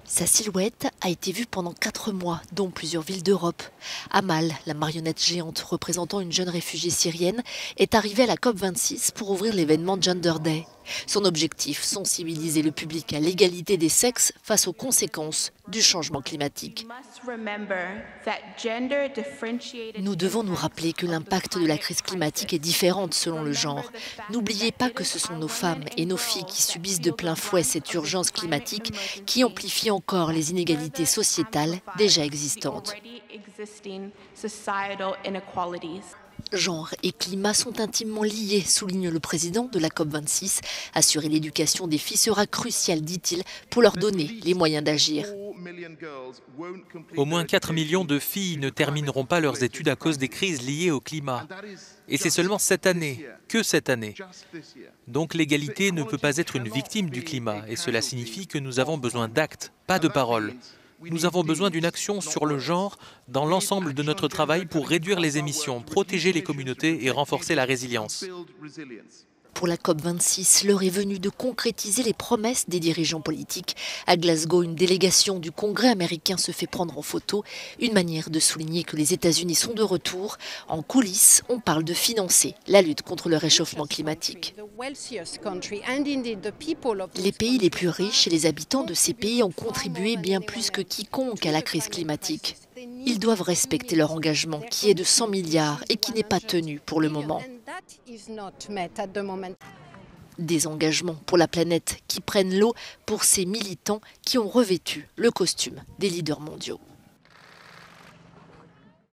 Sa silhouette a été vue pendant 4 mois, dont plusieurs villes d'Europe. Amal, la marionnette géante représentant une jeune réfugiée syrienne, est arrivée à la COP26 pour ouvrir l'événement Gender Day. Son objectif, sensibiliser le public à l'égalité des sexes face aux conséquences du changement climatique. Nous devons nous rappeler que l'impact de la crise climatique est différent selon le genre. N'oubliez pas que ce sont nos femmes et nos filles qui subissent de plein fouet cette urgence climatique qui amplifie encore les inégalités sociétales déjà existantes. Genre et climat sont intimement liés, souligne le président de la COP26. Assurer l'éducation des filles sera crucial, dit-il, pour leur donner les moyens d'agir. Au moins 4 millions de filles ne termineront pas leurs études à cause des crises liées au climat. Et c'est seulement cette année, que cette année. Donc l'égalité ne peut pas être une victime du climat, et cela signifie que nous avons besoin d'actes, pas de paroles. Nous avons besoin d'une action sur le genre dans l'ensemble de notre travail pour réduire les émissions, protéger les communautés et renforcer la résilience. Pour la COP26, l'heure est venue de concrétiser les promesses des dirigeants politiques. À Glasgow, une délégation du Congrès américain se fait prendre en photo, une manière de souligner que les États-Unis sont de retour. En coulisses, on parle de financer la lutte contre le réchauffement climatique. Les pays les plus riches et les habitants de ces pays ont contribué bien plus que quiconque à la crise climatique. Ils doivent respecter leur engagement qui est de 100 milliards et qui n'est pas tenu pour le moment. Des engagements pour la planète qui prennent l'eau pour ces militants qui ont revêtu le costume des leaders mondiaux.